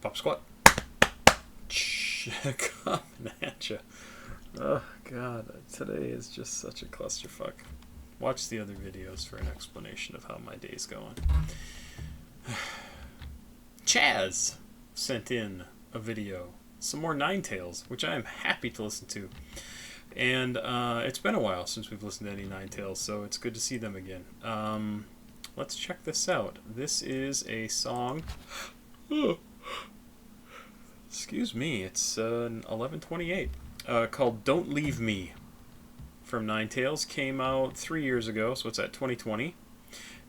Pop squat. Coming at ya. Oh god, today is just such a clusterfuck. Watch the other videos for an explanation of how my day's going. Chaz sent in a video, some more 9TAILS, which I am happy to listen to. And it's been a while since we've listened to any 9TAILS, so it's good to see them again. Let's check this out. This is a song... Excuse me, it's 11:28. Called Don't Leave Me from 9TAILS. Came out 3 years ago, so it's at 2020.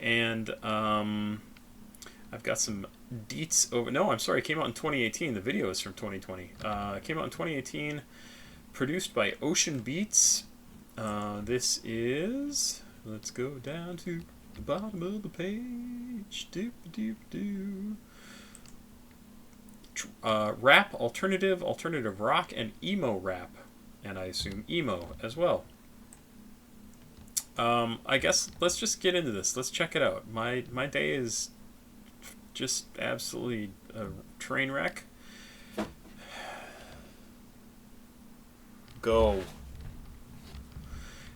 And I've got some deets over... No, I'm sorry, it came out in 2018. The video is from 2020. It came out in 2018, produced by Beatz. This is... Let's go down to the bottom of the page. Doop doop doo. Rap, alternative rock, and emo rap, and I assume emo as well. I guess let's just get into this. Let's check it out. My day is just absolutely a train wreck. Go.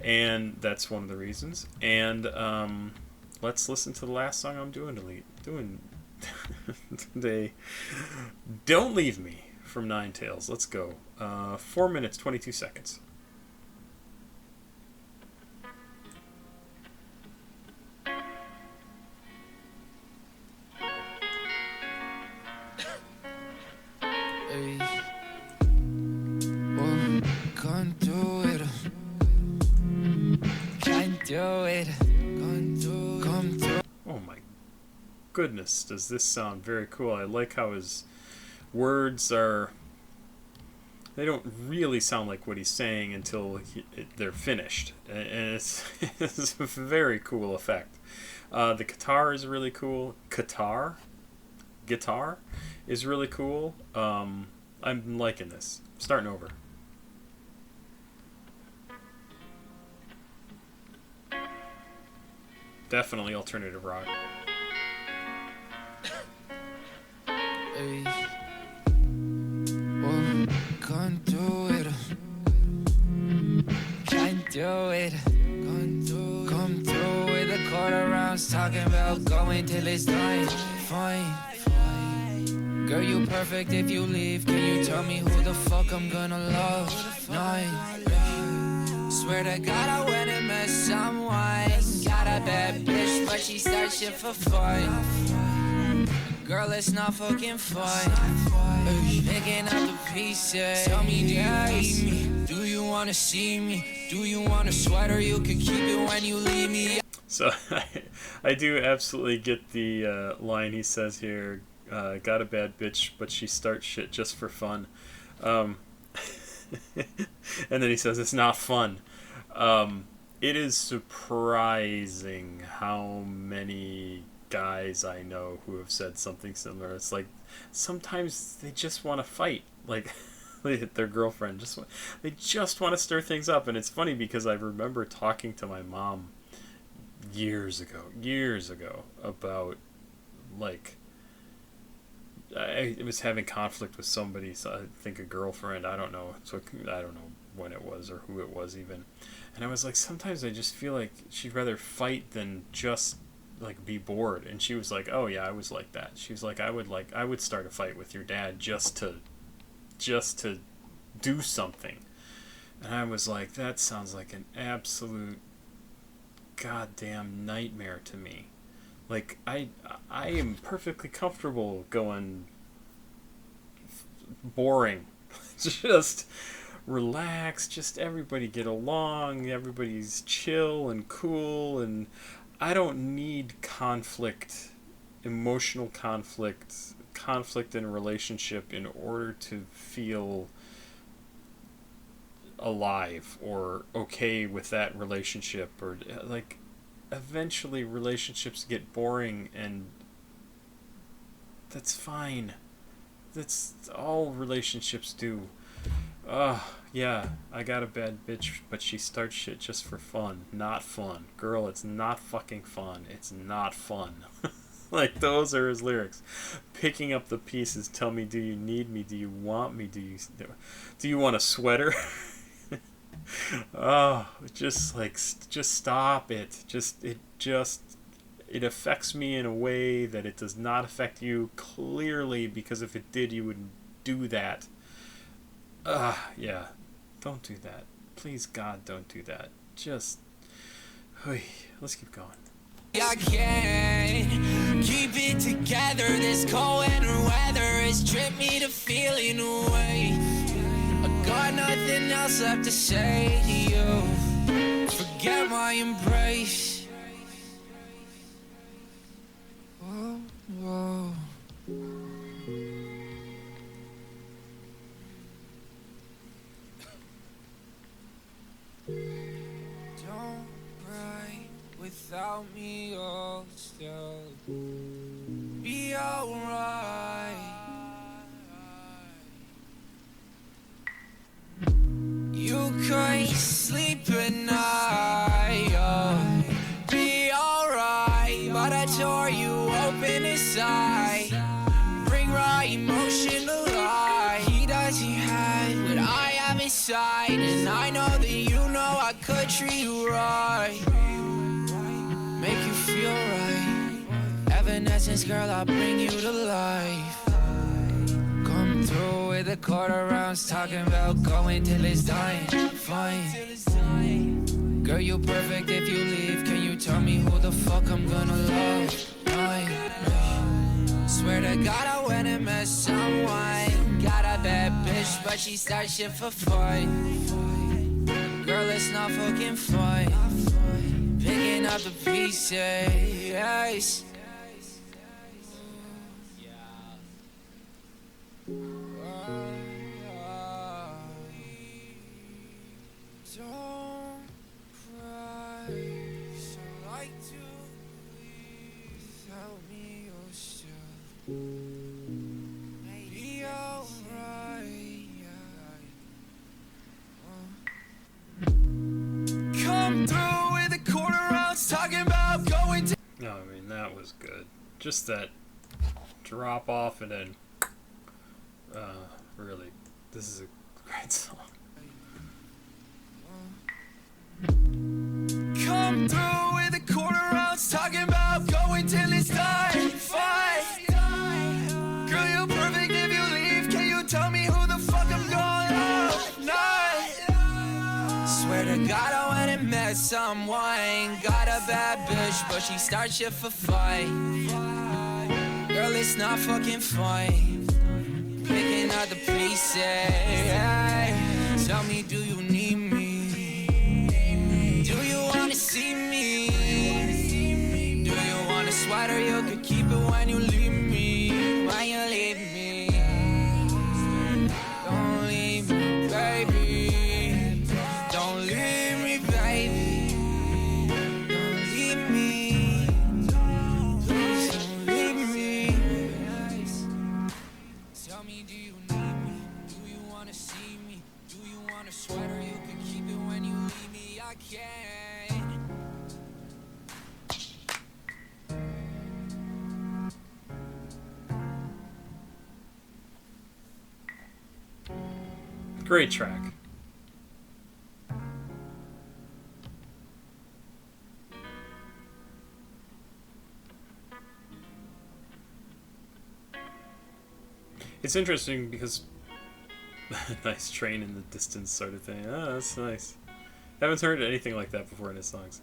And that's one of the reasons. And let's listen to the last song I'm doing today. Don't Leave Me from 9TAILS. Let's go. 4 minutes 22 seconds. Hey. Oh, can't do it. Can't do it. Come through. Oh my goodness, does this sound very cool. I like how his words are... They don't really sound like what he's saying until they're finished. And it's a very cool effect. The guitar is really cool. Guitar is really cool. I'm liking this. Starting over. Definitely alternative rock. Hey. Oh, can't do it. Can't do it. Come through with a quarter rounds, talking about going till it's done. Fine. Girl, you perfect if you leave. Can you tell me who the fuck I'm gonna love? Nine. Swear to God I went and met someone. Got a bad bitch, but she starts shit for fun. Girl, it's not fucking fun. Picking up the pieces. Tell me, do you need me? Do you wanna see me? Do you want a sweater? You could keep it when you leave me. So I do absolutely get the line he says here. Got a bad bitch, but she starts shit just for fun. And then he says it's not fun. It is surprising how many guys I know who have said something similar. It's like sometimes they just want to fight, like their girlfriend they just want to stir things up. And it's funny because I remember talking to my mom years ago about, like, I was having conflict with somebody, so I think a girlfriend, I don't know when it was or who it was even, and I was like, sometimes I just feel like she'd rather fight than just like be bored. And she was like, oh yeah, I was like that. She was like, I would start a fight with your dad just to do something. And I was like, that sounds like an absolute goddamn nightmare to me. Like, I am perfectly comfortable going boring. Just relax, just everybody get along, everybody's chill and cool, and I don't need conflict, emotional conflict in a relationship in order to feel alive or okay with that relationship. Or, like, eventually relationships get boring, and that's fine. That's all relationships do. Yeah, I got a bad bitch, but she starts shit just for fun. Not fun. Girl, it's not fucking fun. It's not fun. Like, those are his lyrics. picking up the pieces. Tell me, do you need me? Do you want me? Do you want a sweater? Oh, just stop it. It affects me in a way that it does not affect you clearly, because if it did, you wouldn't do that. Yeah. Don't do that. Please, God, don't do that. Just, let's keep going. I can't keep it together. This cold winter weather has stripped me to feeling away. I got nothing else left to say to you. Forget my embrace. Whoa, whoa. Don't cry without me, you'll still be alright. You could sleep at night, you'll be alright. But I tore you open inside, bring raw emotion to life. He doesn't have what I have inside, and I know that you know I could treat you right, make you feel right. Evanescence, girl, I'll bring you to life. Come through with a quarter rounds, talking about going till it's dying. Fine. Girl, you perfect if you leave. Can you tell me who the fuck I'm gonna love? Swear to God, I went and met someone. Got a bad bitch, but she starts shit for fun. Girl, it's not fucking fun. Picking up the pieces. Don't cry. So like to without me, you'll still be alright. Come through with a quarter ounce, talking about going to. No, I mean, that was good. Just that drop off and then, really, this is a great song. Come through with a quarter ounce, talking about going till it's time. Fight. Girl, you're perfect if you leave. Can you tell me who the fuck I'm going out? Night. Swear to God, I went and met someone. Got a bad bitch, but she starts shit for fight. Girl, it's not fucking fun. Picking out the pieces. Tell me, do you need me? Do you wanna see me? Do you want a sweater? You could keep it when you leave me. When you leave me. Don't leave me, baby. Don't leave me, baby. Don't leave me. Please don't leave me. Tell me, do you need me? Do you wanna see me? Do you want a sweater? You can keep it when you leave me. I can't. Great track. It's interesting because nice train in the distance sort of thing. Oh, that's nice. Haven't heard anything like that before in his songs.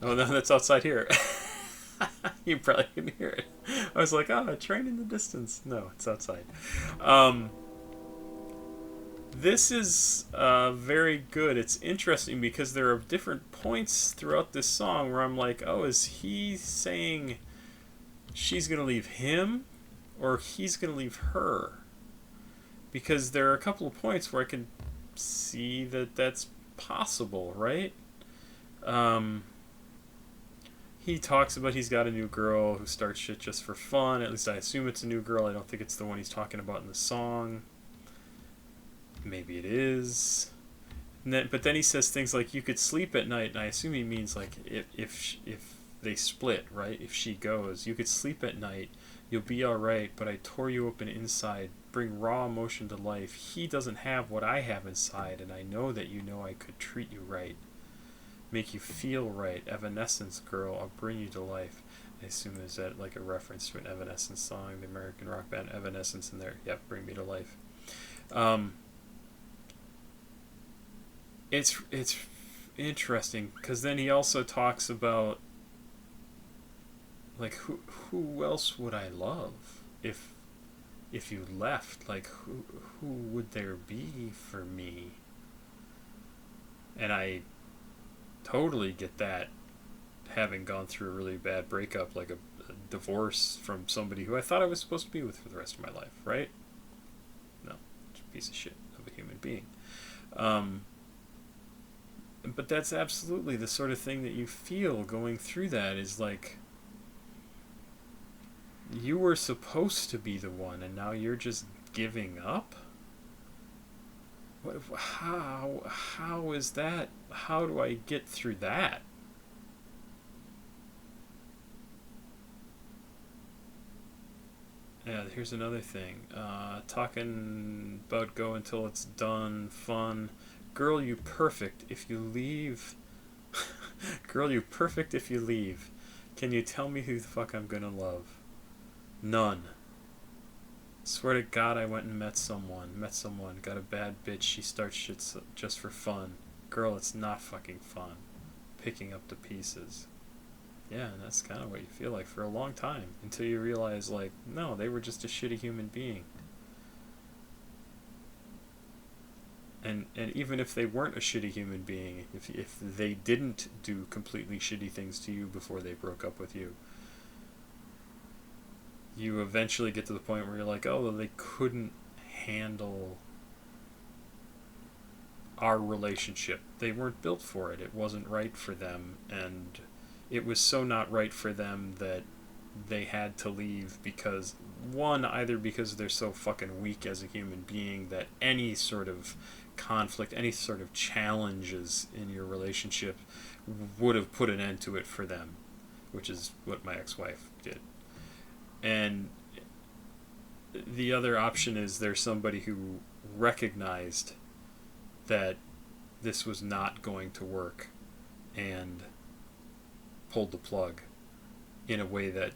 Oh no, that's outside here. You probably can hear it. I was like, oh, a train in the distance. No, it's outside. This is very good. It's interesting because there are different points throughout this song where I'm like, oh, is he saying she's going to leave him or he's going to leave her? Because there are a couple of points where I can see that that's possible, right? He talks about he's got a new girl who starts shit just for fun. At least I assume it's a new girl. I don't think it's the one he's talking about in the song. Maybe it is. But then he says things like, you could sleep at night, and I assume he means like if they split, right? If she goes, you could sleep at night, you'll be alright, but I tore you open inside, bring raw emotion to life. He doesn't have what I have inside, and I know that you know I could treat you right. Make you feel right. Evanescence, girl, I'll bring you to life. I assume is that like a reference to an Evanescence song, the American rock band Evanescence in there. Yep, bring me to life. It's interesting because then he also talks about like who else would I love if you left? Like who would there be for me? And I totally get that, having gone through a really bad breakup, like a divorce from somebody who I thought I was supposed to be with for the rest of my life, right? No, it's a piece of shit of a human being. But that's absolutely the sort of thing that you feel going through that, is like you were supposed to be the one and now you're just giving up? How is that? How do I get through that? Yeah, here's another thing. Talking about go until it's done, fun. Girl, you perfect if you leave. Girl, you perfect if you leave. Can you tell me who the fuck I'm gonna love? None. Swear to God, I went and met someone, got a bad bitch, she starts shit just for fun. Girl, it's not fucking fun. Picking up the pieces. Yeah, and that's kind of what you feel like for a long time, until you realize, like, no, they were just a shitty human being. And even if they weren't a shitty human being, if they didn't do completely shitty things to you before they broke up with you, you eventually get to the point where you're like, oh, well, they couldn't handle our relationship. They weren't built for it. It wasn't right for them, and it was so not right for them that they had to leave because, one, either because they're so fucking weak as a human being that any sort of conflict, any sort of challenges in your relationship would have put an end to it for them, which is what my ex-wife did. And the other option is there's somebody who recognized that this was not going to work and pulled the plug in a way that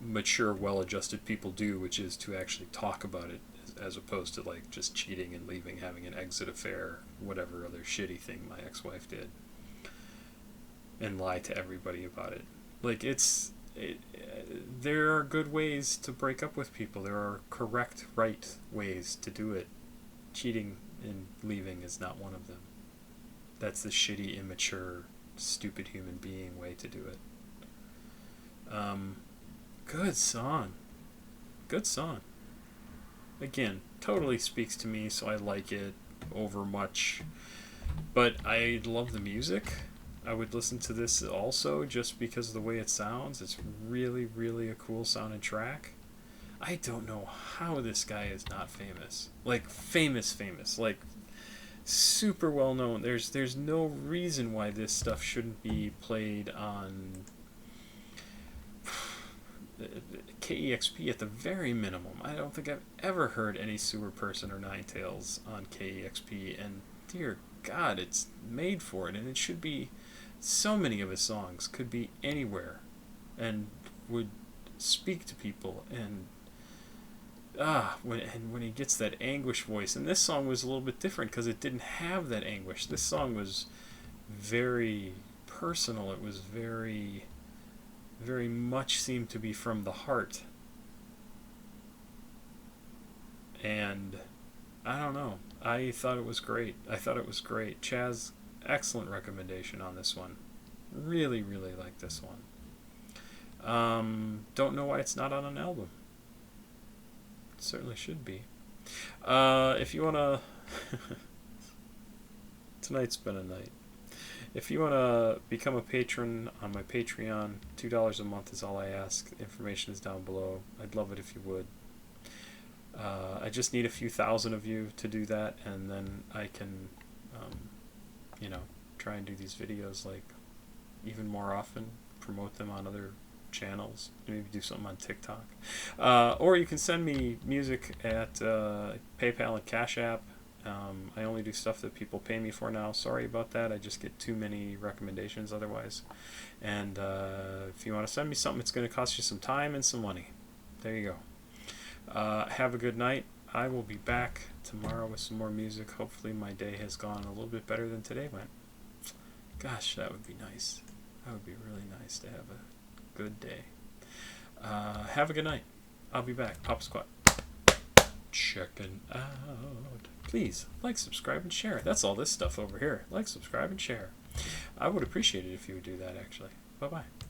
mature, well-adjusted people do, which is to actually talk about it, as opposed to like just cheating and leaving, having an exit affair, whatever other shitty thing my ex-wife did, and lie to everybody about it. Like, there are good ways to break up with people. There are correct, right ways to do it. Cheating and leaving is not one of them. That's the shitty, immature, stupid human being way to do it. Good song. Good song. Again, totally speaks to me, so I like it over much. But I love the music. I would listen to this also just because of the way it sounds. It's really, really a cool sounding track. I don't know how this guy is not famous. Like, famous. Like, super well known. There's no reason why this stuff shouldn't be played on KEXP at the very minimum. I don't think I've ever heard any Sewer Person or 9TAILS on KEXP, and dear God, it's made for it, and it should be. So many of his songs could be anywhere and would speak to people, and when he gets that anguish voice. And this song was a little bit different because it didn't have that anguish. This song was very personal. It was very, very much seemed to be from the heart. And I don't know. I thought it was great. Chaz, excellent recommendation on this one. Really, really like this one. Don't know why it's not on an album. It certainly should be. If you want to... Tonight's been a night. If you want to become a patron on my Patreon, $2 a month is all I ask. Information is down below. I'd love it if you would. I just need a few thousand of you to do that, and then I can, try and do these videos like even more often. promote them on other channels. Maybe do something on TikTok. Or you can send me music at PayPal and CashApp. I only do stuff that people pay me for now. Sorry about that. I just get too many recommendations otherwise. And if you want to send me something, it's going to cost you some time and some money. There you go. Have a good night. I will be back tomorrow with some more music. Hopefully my day has gone a little bit better than today went. Gosh, that would be nice. That would be really nice to have a good day. Have a good night. I'll be back. Papa Squat. Checking out. Please like, subscribe, and share. That's all this stuff over here. Like, subscribe, and share. I would appreciate it if you would do that, actually. Bye-bye.